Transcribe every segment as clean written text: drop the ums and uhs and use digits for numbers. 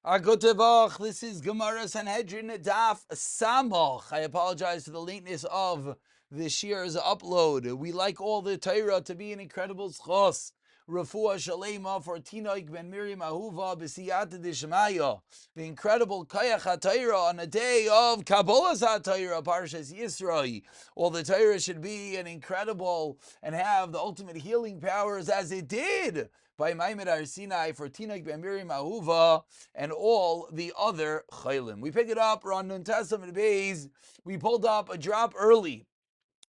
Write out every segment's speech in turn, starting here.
Agotevach, this is Gemara Sanhedrin Daf Samach. I apologize for the lateness of this year's upload. We like all the Torah to be an incredible schos. Rafua Shalema for Tinok ben Miriam Ahuva b'siyata d'shemaya. The incredible Kayach HaTorah on a day of Kabbalas HaTorah, Parshas Yisroi. All the Torah should be an incredible and have the ultimate healing powers as it did by Maimed Har Sinai for Tinok ben Miriam Ahuva and all the other chaylim. We pick it up, we're on Nun Testament Beis. We pulled up a drop early.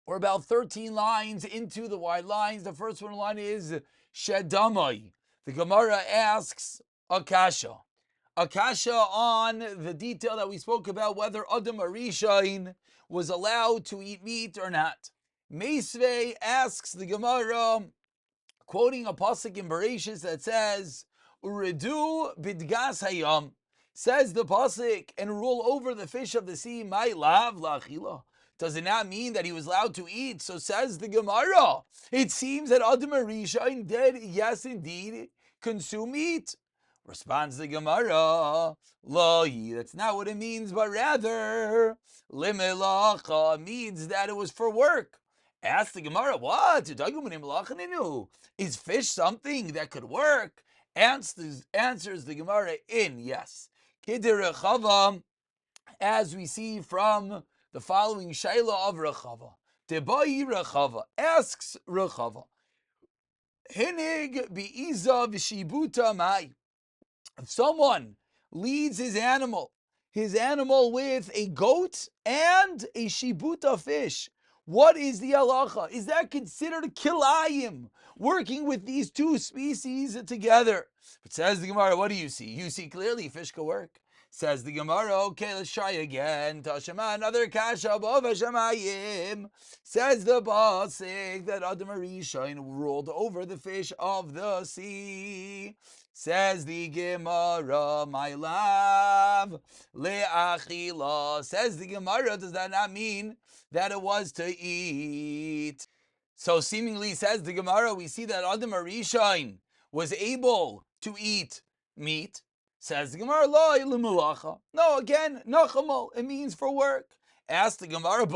We're about 13 lines into the wide lines. The first one line is Shedamai. The Gemara asks Akasha. Akasha on the detail that we spoke about, whether Adam Arishain was allowed to eat meat or not. Meisvei asks the Gemara, quoting a pasuk in Bereshis that says, Uridu bidgas hayam, says the pasuk, and rule over the fish of the sea, my lav lachila. Does it not mean that he was allowed to eat? So says the Gemara, it seems that Adam Arishain did, yes indeed, consume meat. Responds the Gemara, Lo, that's not what it means, but rather, limelacha means that it was for work. Ask the Gemara, what? Is fish something that could work? Answers the Gemara in yes. As we see from the following Shaila of Rechava. Debai Rechava asks Rechava, Hinig bi'iza v'shibuta mai. If someone leads his animal with a goat and a shibuta fish, what is the halacha? Is that considered kilayim, working with these two species together? But says the Gemara, what do you see? You see clearly fish can work. Says the Gemara, okay, let's try again. Tashema, another kasha above Hashemayim. Says the pasuk that Adam Arishain ruled over the fish of the sea. Says the Gemara, my love, le'achila. Says the Gemara, does that not mean that it was to eat? So seemingly, says the Gemara, we see that Adam Arishain was able to eat meat. Says the Gemara, lo ilimulacha. No, again, nachamal, it means for work. Ask the Gemara,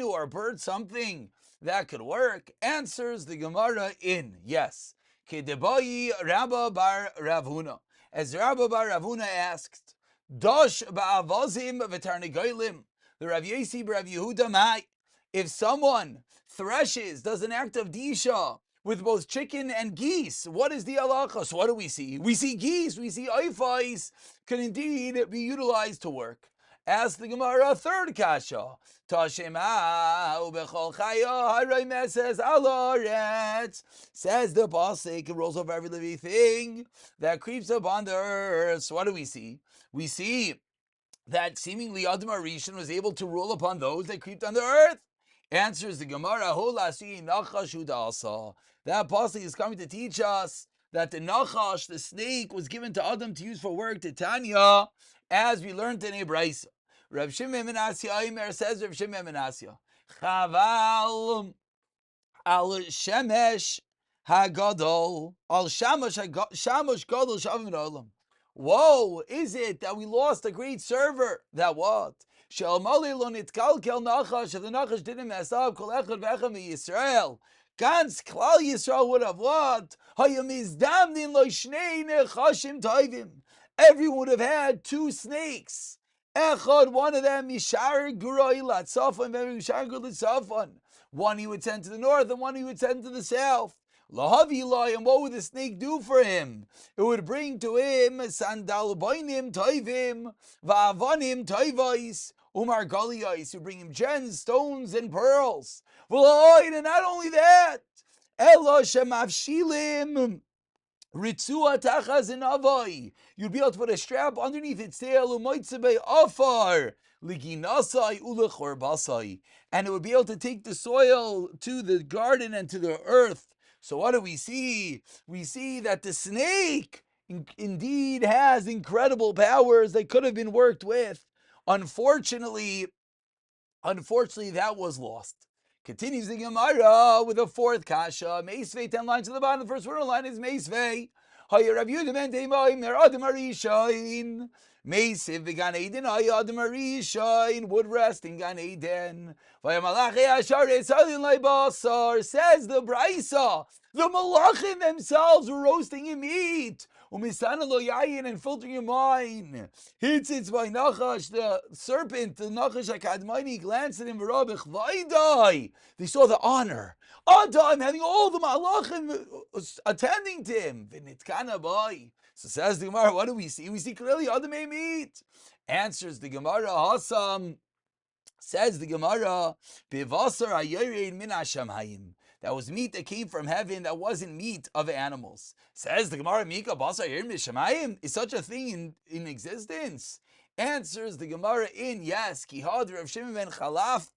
or a bird something that could work? Answers the Gemara in yes. Kedebayi Rabba bar Ravuna. As Rabba bar Ravuna asked, Dosh ba'avazim v'tarnegolim. The Rav Yesi Rav Yehuda Mai. If someone threshes, does an act of disha with both chicken and geese, what is the halacha? So what do we see? We see geese, we see eifais can indeed be utilized to work. Ask the Gemara a third kasha. Tashema ubechol chaya haraymeses alaretz. Says the pasuk, it rolls over every living thing that creeps upon the earth. So what do we see? We see that seemingly Adam Arishan was able to rule upon those that creeped on the earth. Answers the Gemara, that pasuk is coming to teach us that the nachash, the snake, was given to Adam to use for work, to Tanya, as we learned in a brisa. Rav Shimon ben Asya says, Rav Shimon ben Asya, Chaval al shemesh hagadol, al shamash gadol shavim olam. Woe is it that we lost a great server. That what? Shalmali lo nitkalkel nachash. If the nachash didn't mess up, kol echad v'echad Yisrael, Gans Klal Yisrael would have what? Hayam izdamnin lo shnei nechashim toivim. Everyone would have had two snakes. Echad, one of them, Mishar Guroi Latzafon, Mishar Guroi Latzafon. One he would send to the north, and one he would send to the south. Lahavi loy, and what would the snake do for him? It would bring to him sandal boinim toivim, va'avonim toivais, umar galiyais, who bring him gems, stones, and pearls. And not only that, elo shemavshilim ritzua tachas in avoi. You'd be able to put a strap underneath its tail, umoitzebe afar, liginasai ulechorbasai, and it would be able to take the soil to the garden and to the earth. So what do we see? We see that the snake indeed has incredible powers that could have been worked with. Unfortunately, that was lost. Continues the Gemara with a fourth kasha. Meisvei, 10 lines to the bottom. The first word line is Meisvei. Hoya Rav Yehuda ben Deimai mer Adam Arishain. Meisiv v'Gan Eden Hoya Adam Arishain would rest in Gan Eden. V'Ya Malachi Asharei Tzadin Leibasar, says the Brisa. The Malachim themselves were roasting him meat. Umisana lo yayin, and filtering him wine. Hitzitz by Nachash, the serpent, the Nachash HaKadmoni, glanced at him, v'rabich v'aydai. They saw the honor. Adam having all the Malachim attending to him. V'nitkana boy. So says the Gemara, what do we see? We see clearly Adam ate meat. Answers the Gemara, Hasam. Says the Gemara, Bivasar hayorein min hashamayim. That was meat that came from heaven, that wasn't meat of animals. Says the Gemara, Mika basar hayorein min hashamayim. Is such a thing in existence? Answers the Gemara in yes. Kihad Rav Shimon ben Chalafta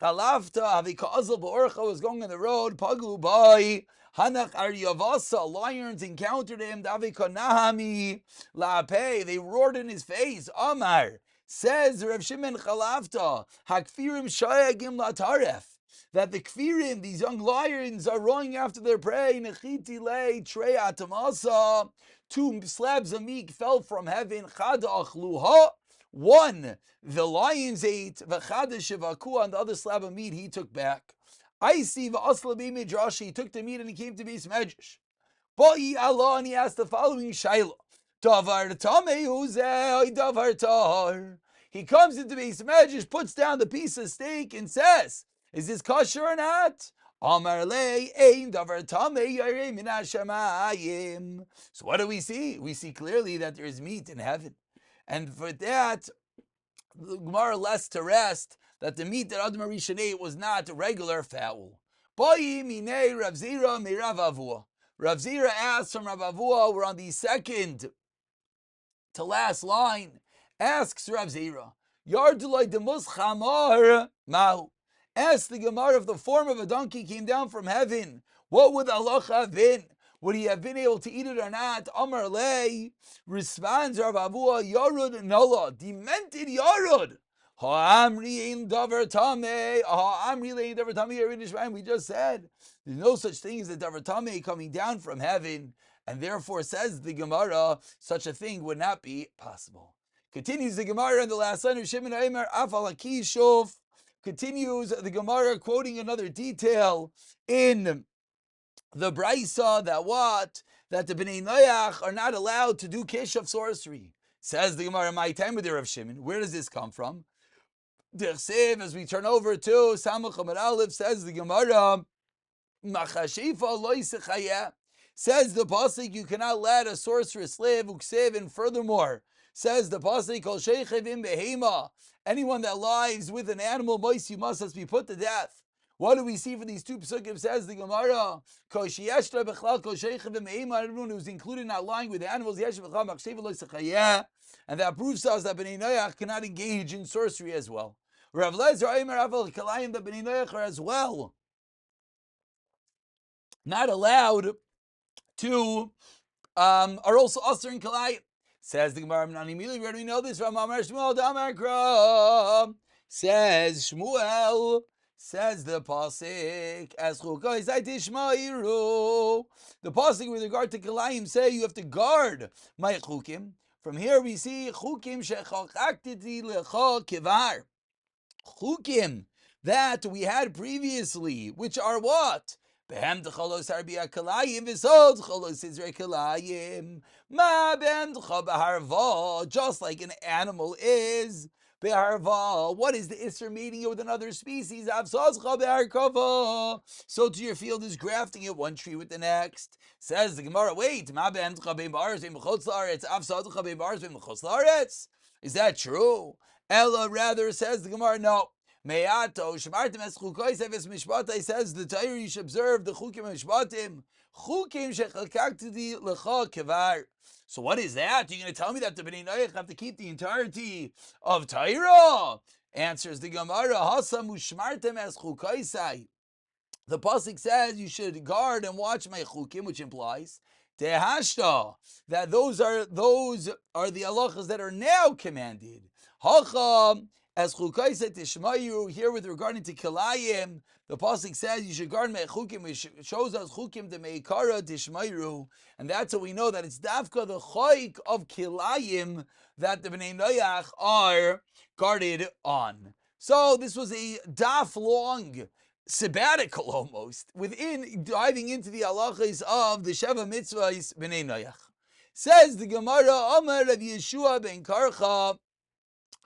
Avikazal Ba'orcha was going on the road. Pagu by Hanach Aryavasa. Lions encountered him. Davikonahami Lape. They roared in his face. Amar. Says Rav Shimon Chalafta, Hakfirim Shayagim Lataref, that the Kfirim, these young lions, are roaring after their prey. Nechiti le Trei Atamasa, 2 slabs of meat fell from heaven. Chada Achluha, 1 the lions ate. V'chada Shivaku, and the other slab of meat he took back. I see V'asla B'midrash, he took the meat and he came to Beis Medrash. Ba'i Allah, and he asked the following Shaila. Davar tamei uzeh davar tar. He comes into Beis Medrash, puts down the piece of steak, and says, "Is this kosher or not?" Amar le ein davar tamei yarei min hashamayim. So what do we see? We see clearly that there is meat in heaven, and for that, the Gemara less to rest that the meat that Adam HaRishon ate was not regular fowl. Ba'i minei Rav Zira mi Rav Avua. Rav Zira asks from Rav Avua, we're on the second to last line, asks Rav Zira, Yardulai demus chamar mahu. Asks the Gemara, if the form of a donkey came down from heaven, what would Allah have been? Would he have been able to eat it or not? Amar lei, responds Rav Avua, Yarud Nala, demented Yarud. Ha'amri ein davar tamei, ha'amri lein davar tamei, we just said, there's no such thing as a davar tamei coming down from heaven, and therefore, says the Gemara, such a thing would not be possible. Continues the Gemara in the last line of Shimon Aimer, Afal Akishov. Continues the Gemara quoting another detail in the Brisa that what? That the Bnei Noach are not allowed to do kish of sorcery. Says the Gemara, my time with the Rav Shimon. Where does this come from? Dersev, as we turn over to Samach Amar Aleph, says the Gemara, Machashifa loisechayeh. Says the pasuk, you cannot let a sorceress live. Uksev, and furthermore, says the pasuk, kol sheichevim behema. Anyone that lies with an animal, mois, you must be put to death. What do we see for these 2 psukim? Says the Gemara, kol sheyeshtra bechlal kol sheichevim behema. Everyone who's included not lying with animals, yeshtra bechlal machshev loisechayeh. And that proves us that Bnei Noach cannot engage in sorcery as well. Rav Lezer Aimer Aval Kalayim, that Bnei Noach are as well not allowed to, are also Aser and Kalayim. Says the Gemara, where do we know this from? Amar Shmuel Damar Kra. Says Shmuel, says the pasuk, as Chukais Aitishmairu. The pasuk with regard to Kalayim say you have to guard my Chukim. From here we see Chukim Shechachakti Lecha Kivar. Chukim that we had previously, which are what? Behem d'cholos harbiya kalayim v'sod d'cholos izrei kalayim. Ma behem d'cha b'harva, just like an animal is b'harva. What is the isser mating it with another species? Avsod d'cha b'harkava. So to your field is grafting it one tree with the next. Says the Gemara, wait, ma behem d'cha b'im b'aretz b'im b'chotz la'aretz, avsod d'cha b'im b'aretz b'im b'chotz la'aretz. Is that true? Ella, rather, says the Gemara, no. Me'ato shmartim es chukois eves mishpatai, says the Torah you should observe the chukim mishpatim. Chukim shechakakti lecha kevar. So what is that? You're going to tell me that the Bnei Noach have to keep the entirety of Torah? Answers the Gemara, Hasam ushmartim es chukoisai. The pasuk says you should guard and watch my chukim, which implies tehashta, that those are the halachas that are now commanded. Hacha As Chukaisa Tishmayu, here with regarding to Kilayim, the Pasuk says you should guard Mechukim, which shows us Chukim de Meikara Tishmayu, and that's how we know that it's Dafka, the Choik of Kilayim, that the Bnei Noach are guarded on. So this was a daf long sabbatical almost, within diving into the halachas of the Sheva Mitzvahs Bnei Noach. Says the Gemara, Amar Rav Yeshua ben Karcha.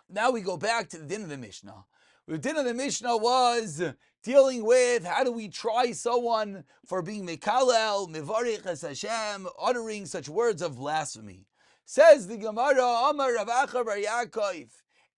Now we go back to the din of the Mishnah. The din of the Mishnah was dealing with how do we try someone for being mekalel, mevarich es Hashem, uttering such words of blasphemy. Says the Gemara, Amar Rav Acha bar Yaakov,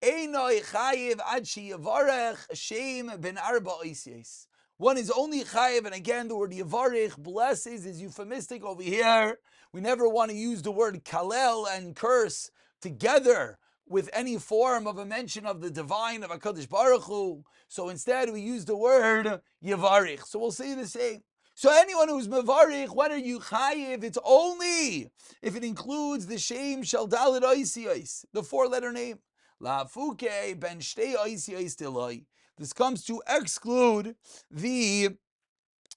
Einoi chayiv ad sheyavarech Shem ben arba oisies. One is only chayiv, and again the word yavarich, blesses, is euphemistic over here. We never want to use the word kalel and curse together with any form of a mention of the divine of HaKadosh Baruch Hu. So instead we use the word Yavarich. So we'll say the same. So anyone who's Mavarich, when are you Chayiv? It's only if it includes the Shem Shel Dalet Oisiyos, the four-letter name. La'afuke ben Shtei Oisiyos Deloi. This comes to exclude the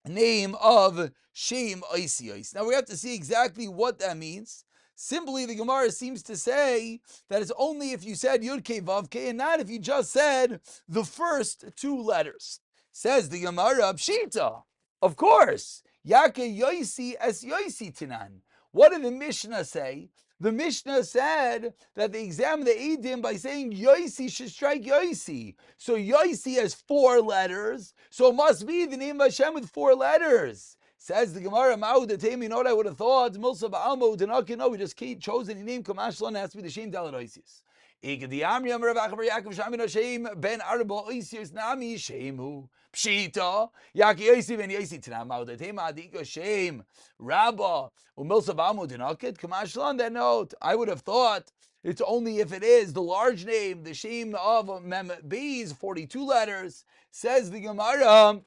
name of Shem Oisiyos. Now we have to see exactly what that means. Simply, the Gemara seems to say that it's only if you said Yud Kei Vav Kei and not if you just said the first two letters. Says the Gemara, Pshita, of course, Yake Yoisi es Yoisi Tinan. What did the Mishnah say? The Mishnah said that they examined the Eidim by saying Yoisi should strike Yoisi. So Yoisi has four letters, so it must be the name of Hashem with four letters. Says the Gemara, Ma'u Datemi, you know what I would have thought? Milsa Ba'almo, Danakin, no, we just chose any name, Kamashlan, has to be the Shem Dalet Oisius. Ikadi Amri, Amr Rav Achavar Yaakov, Shamin Hashem, Ben Arba Oisius, Nami, Shemu, Pshita, Yaki Oisi, Ben Yoisi, Tanam, Ma'u Datemi, Adika, Shem, Rabba, Umilsa Ba'almo, Danakin, Kamashlan, that note, I would have thought it's only if it is the large name, the Shem of Mem Bees, 42 letters. Says the Gemara,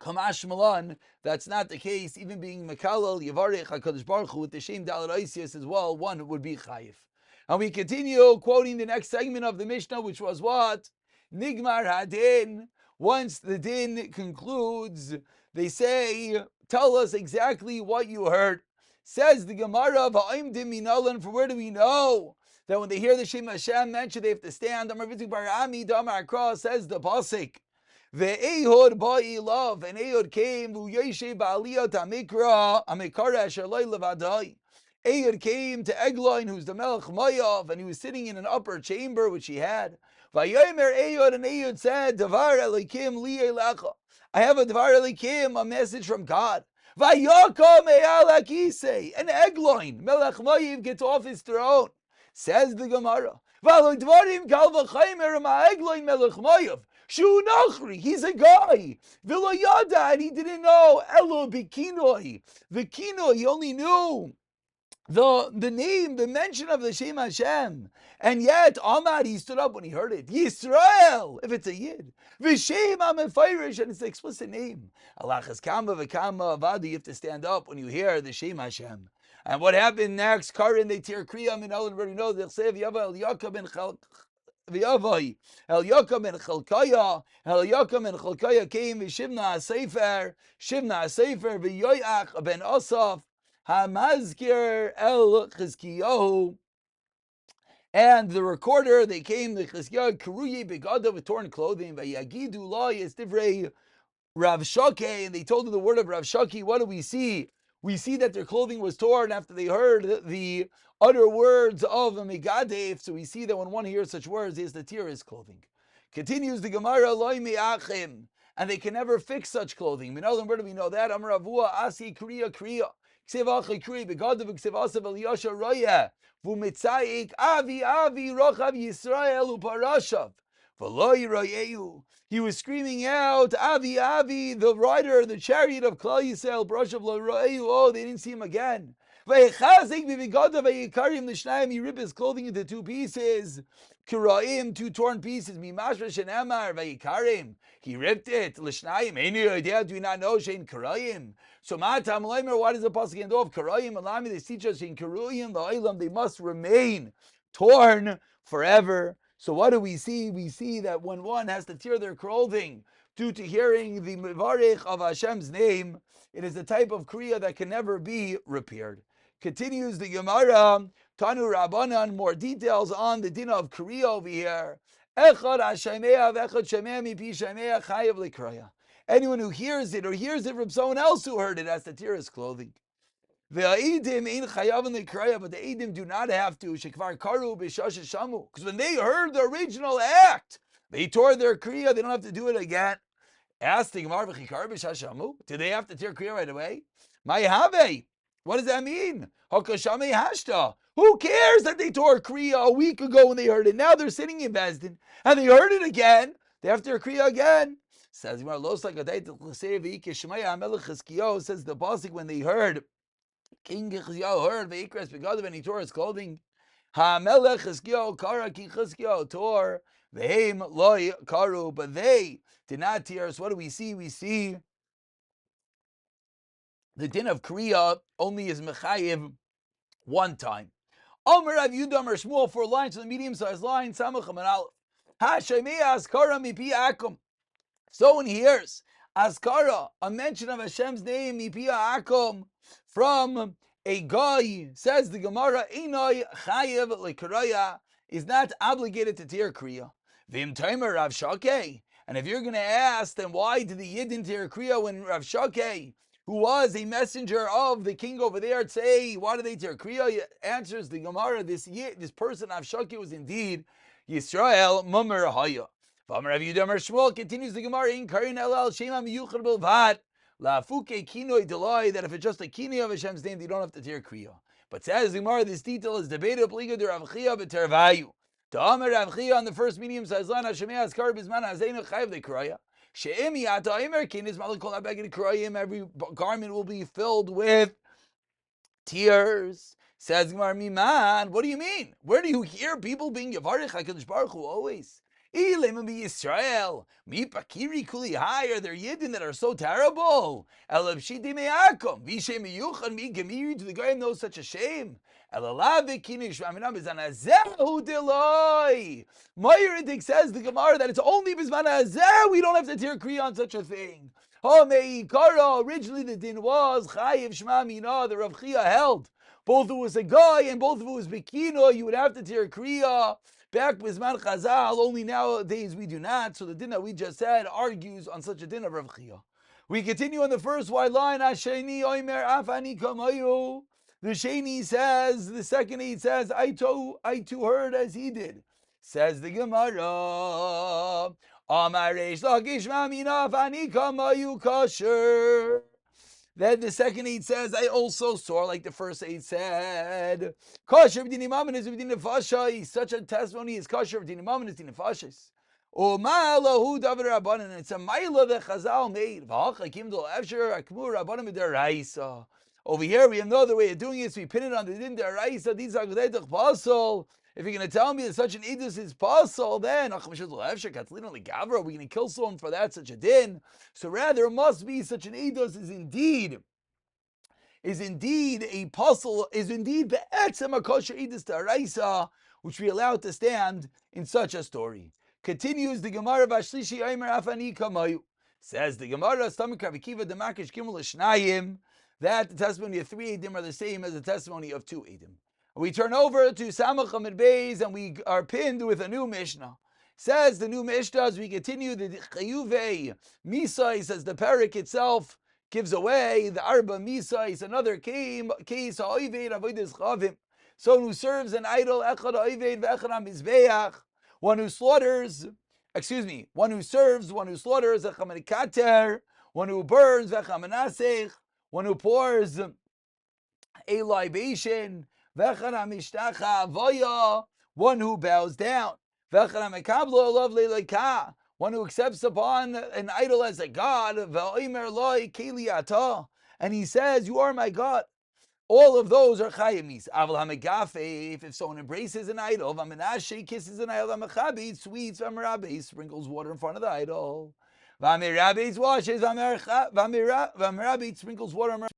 Kamash Malan, that's not the case. Even being Mekalel, Yavarech, HaKadosh Baruch Hu, with the Shem Dalet Oisius as well, one would be Chayiv. And we continue quoting the next segment of the Mishnah, which was what? Nigmar Hadin. Once the din concludes, they say, tell us exactly what you heard. Says the Gemara, Va'im Dim Minalan, for where do we know that when they hear the Shem Hashem mentioned, they have to stand? Amar Vitzik Bar Ami, Damar Akra, says the Pasik. Ve'ehod ba'i love, and Ehud came, v'yeshe ba'aliyot ha'mikra, ha'mikara asher loy levadai. Ehud came to Eglon, who's the Melech Mayav, and he was sitting in an upper chamber, which he had. Vayomer Ehud, and Ehud said, Davar Elikim li elecha. I have a Davar Elikim, a message from God. Vayokom e'al ha'kisei, and Eglon, Melech Mayav, gets off his throne. Says the Gemara, V'alo dvarim kal v'chaymer ma'Eglon Melech Mayav. Shu Nachri, he's a guy. V'lo yada, and he didn't know. Elo bikinoi. The kinoi, he only knew the name, the mention of the Shem Hashem. And yet, Amad, he stood up when he heard it. Yisrael, if it's a Yid. V'shem HaMefirish, and it's the explicit name. Alachas kama v'kama avadi, you have to stand up when you hear the Shem Hashem. And what happened next? Karin, they tear Kriyam, and Ellen already knows. They'll say, Yava El Yaakov and V'yavai, El Yokam and Chalkaya came v'Shivna HaSefer v'Yoyach ben Asaf HaMazkir El Chizkiyahu, and the recorder, they came, the Chizkiyahu Karuye Begada with torn clothing, v'Yagidu La Yestivrei Rav Shakeh, and they told him the word of Rav Shakeh. What do we see? We see that their clothing was torn after they heard the utter words of a Megadef. So we see that when one hears such words, he has to tear his clothing. Continues the Gemara, Loi me'achim, and they can never fix such clothing. Where do we know that? Amar Avua Asi Kriya Kriya. Ksev Achi Kriya Begadav Ksev Asav Eliyasha Roya Vumitzaik Avi Rochav Yisrael Uparashav V'Loi Royehu. He was screaming out, Avi, the rider, the chariot of Klal Yisrael, Brashav Lo Royehu. Oh, they didn't see him again. V'Echazik V'Vigadav V'Yikarim L'Shnayim. He ripped his clothing into two pieces. Kiraim, two torn pieces. Mimashra Shenamar V'Yikarim. He ripped it. L'Shnayim. Any idea? Do we not know Shein Kiraim? So Matam Leimer, why does the pasuk end off Kiraim? Alami, they teach us in Kiruyim, the Olam, they must remain torn forever. So what do we see? We see that when one has to tear their clothing due to hearing the Mevarech of Hashem's name, it is a type of Kriya that can never be repaired. Continues the Gemara, Tanu Rabbanan, more details on the din of Kriya over here. Anyone who hears it or hears it from someone else who heard it has to tear his clothing. The Aidim ain't chayav in the kriya, but the Aidim do not have to. Shekvar karu b'shash shamu, because when they heard the original act, they tore their kriya. They don't have to do it again. Ask the Gemara v'chikar b'shash shamu. Did they have to tear kriya right away? Mayhave. What does that mean? Hakashame hashta. Who cares that they tore kriya a week ago when they heard it? Now they're sitting in Bezdin and they heard it again. They have to tear kriya again. Says Gemara los like a day to say v'ikishmaya melech Chizkiyahu, says the pasuk when they heard. King Chizkiyahu heard Veikras Begadav and he tore his clothing. HaMelech Chizkiyahu Kara King Chizkiyahu tore Vehem Loi Karu, but they did not tear. So what do we see? We see the din of Kriya only is Mechayiv one time. Omer Rav Yehuda Omer Shmuel, 4 lines, so the medium-sized line, Samach and Aleph. HaShemei Askara Mipi Akum. So when he hears Askara, a mention of Hashem's name, Mipi Akum, from a guy, says the Gemara, Einoi Chayev Lekaraya, is not obligated to tear Kriya. Vim Taimer Rav Shakeh. And if you're going to ask, then why did the Yidden tear Kriya when Rav Shakeh, who was a messenger of the king over there, say, why did they tear Kriya? Answers the Gemara, this person, Rav Shakeh, was indeed Yisrael Mummer Haya. Rav Yehuda Omer Shmuel, continues the Gemara, in Karin Elal Shema Miyuchad Bilvad. Lafuke kinoi deloi, that if it's just a kinoi of Hashem's name, you don't have to tear kriya. But says the Gemara, this detail is debated. Pliga de Rav Chia b'tervayu. To Amar Rav Chia on the first medium-sized line, Hashemei Askar b'zman hazeinu chayiv the kriya. She'emi ata imer kinis malakol abeged kriyim. Every garment will be filled with tears. Says Gemara, Miman, what do you mean? Where do you hear people being Yavarich HaKadosh Baruch Hu always? Israel, mi pakiri kuli higher. They're yidden that are so terrible. Elabshidi me'akom, vishe miyuchan mi gemiri. Do the guy know such a shame? Elalave kinish v'aminam bizanazehu deloi. Meyeridik says the Gemara that it's only bizmanazeh we don't have to tear kriya on such a thing. Oh meikara. Originally the din was chayiv shma mina. The Rav Chia held both it was a guy and both of it was bikino. You would have to tear kriya. Back with Zman Chazal, only nowadays we do not. So the din that we just said argues on such a din of Rav Chia. We continue on the first wide line. Asheni oimer afani kamayu. The Sheni says, the second eight says, I too heard as he did. Says the Gemara, Amaresh lakish mamina afani kamayu kosher. Then the second eight says, I also saw, like the first eight said, kosher b'din imamin is b'din nefashis. Such a testimony is kosher b'din imamin is b'din nefashis. U'ma'alahu davar rabbanan. It's a ma'ila that Chazal made. V'hach hakim dol efsher akmur rabbanan b'deraisa. Over here, we have no other way of doing it, so we pin it on the din deraisa. These are g'daytach pasol. If you're going to tell me that such an edus is pasol, then we're going to kill someone for that, such a din. So rather, it must be such an edus is indeed a pasol, is indeed the etzem kosher edus deraisa, which we allow to stand in such a story. Continues the Gemara Vashlishi Aimer Afani Kamayu. Says the Gemara Stomach Ravikiva Demakish Gimel Shnayim, that the testimony of 3 edim are the same as the testimony of 2 edim. We turn over to Samach Amid Beis and we are pinned with a new Mishnah. Says the new Mishnah as we continue the Chayuve Misai, says the parak itself gives away the Arba Misai, another case Ha'oived Avodas Chavim. Someone who serves an idol, Echad Ha'oived Ve'echad HaMizbeach, one who slaughters, one who serves, one who slaughters, Echad HaMikater, one who burns, Ve'echad HaManasech, one who pours a libation, one who bows down, one who accepts upon an idol as a god, and he says, you are my God. All of those are chayamis. If someone embraces an idol, kisses an idol, sweets, sprinkles water in front of the idol, washes, sprinkles water,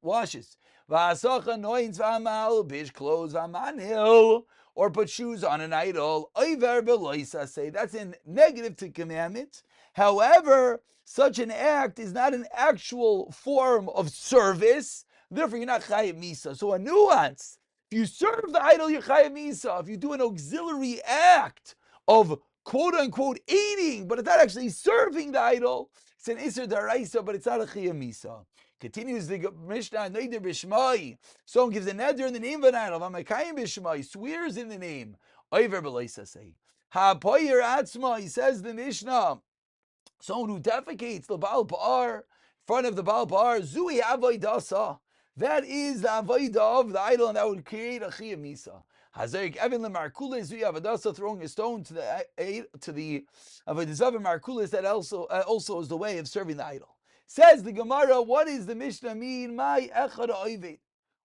washes. V'asacha noins v'amal bish clothes v'amanil, or put shoes on an idol. Oiver b'loisa say that's in negative to commandment. However, such an act is not an actual form of service. Therefore, you're not chayav misa. So a nuance. If you serve the idol, you're chayav misa. If you do an auxiliary act of quote unquote eating, but it's not actually serving the idol, it's an iser daraisa, but it's not a chayav misa. Continues the Mishnah, Neider Bishmai. Someone gives a neder in the name of an idol. Vamakayim Bishmai, swears in the name. Oiver b'loisa say. Ha'poyer atzma, he says the Mishnah. Someone who defecates the Baal Ba'ar, in front of the Baal Ba'ar, Zui Avoidasa. That is the Avoida of the idol, and that would create a Chiyah Misa. Hazarik Evan Lemarkulis, Zui Avoidasa, throwing a stone to the Avoidazav Markulis, that also is the way of serving the idol. Says the Gemara, what does the Mishnah mean? My echad ha'ovid.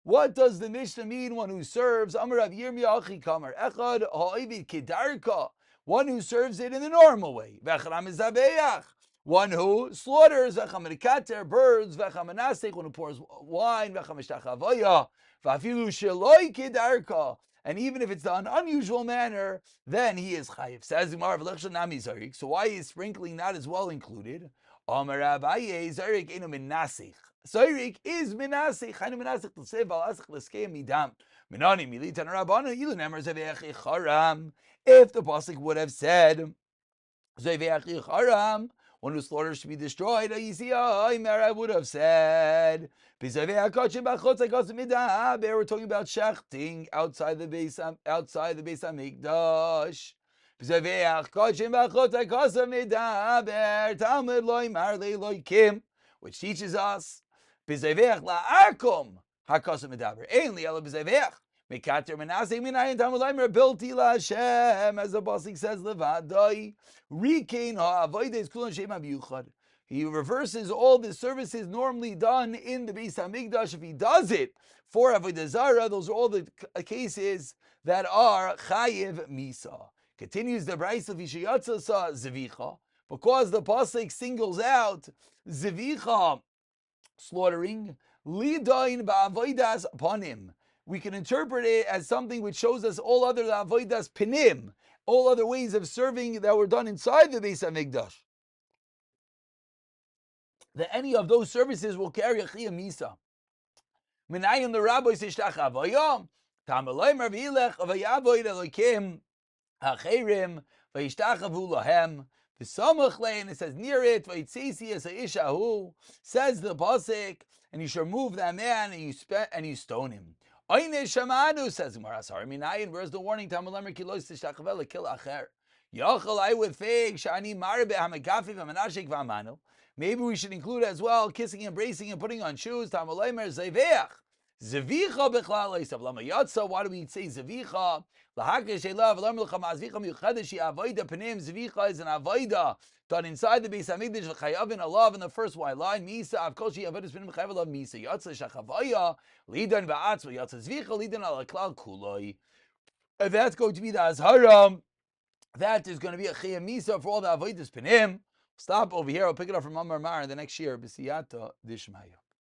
What does the Mishnah mean? One who serves. Amar Rav Yirmiyah achi kamar. Echad ha'ovid kedarka. One who serves it in the normal way. V'echad mizabeach. One who slaughters. V'echad merikater, birds. V'echad menasek. One who pours wine. V'echad mishtach havoya. V'afilu sheloi kedarka. And even if it's done unusual manner, then he is chayiv. Says the Gemara, v'lechshan nami zarik. So why is sprinkling not as well included? Amar Abaye, Zarik inu minasich. Zarik is minasich. Hainu minasich l'sei v'alasich l'skei midam. Minani militan rabanu ilu nemer zeveach icharam. If the pasuk would have said zeveach icharam, one who slaughters should be destroyed, I would have said. We're talking about shechting outside the Beis Hamikdash. Which teaches us as the Pasuk says, he reverses all the services normally done in the Beis Hamikdash. If he does it for Avodah Zarah, those are all the cases that are chayiv misa. Continues the Brayso Vishayatza sa Zevicha, because the pasuk singles out Zevicha, slaughtering, lidain ba'avodas panim. We can interpret it as something which shows us all other avodas pinim, all other ways of serving that were done inside the Beis Hamikdash. That any of those services will carry a chiyah misa. Minayim the rabbis ishtach avoyam, tamalay marvilech avayavoid elokim. Hacherim vayishtachavu lahem v'samach lein. It says near it vayitzisi as ishahu. Says the pasuk, and you shall remove that man and you stone him. Oine shamanu, says Gemara. Sorry, minayin. Where's the warning? Tamalamer kilos tishtachavel kill acher. Yachal I would think shani marbe hamagafi v'manashik v'amanu. Maybe we should include as well kissing, embracing, and putting on shoes. Tamalamer zeveach. Zevicha b'chlal leisav lama yatsa. Why do we say zevicha? Lahakesh elav alam l'chama zevicha miyuchadesh avoida penim. Zevicha is an avoida done inside the Beis Hamikdash v'chayavin alav in the first white line. Misa avkoshi avodas penim chayav alav misa yatsa shachavaya lidan ba'atzma yatsa zevicha lidan ala klal kuloi. If that's going to be the azhara, that is going to be a chiyah misa for all the avodas penim. Stop over here. I'll pick it up from Amar Mar in the next year. B'siyata dishmaya.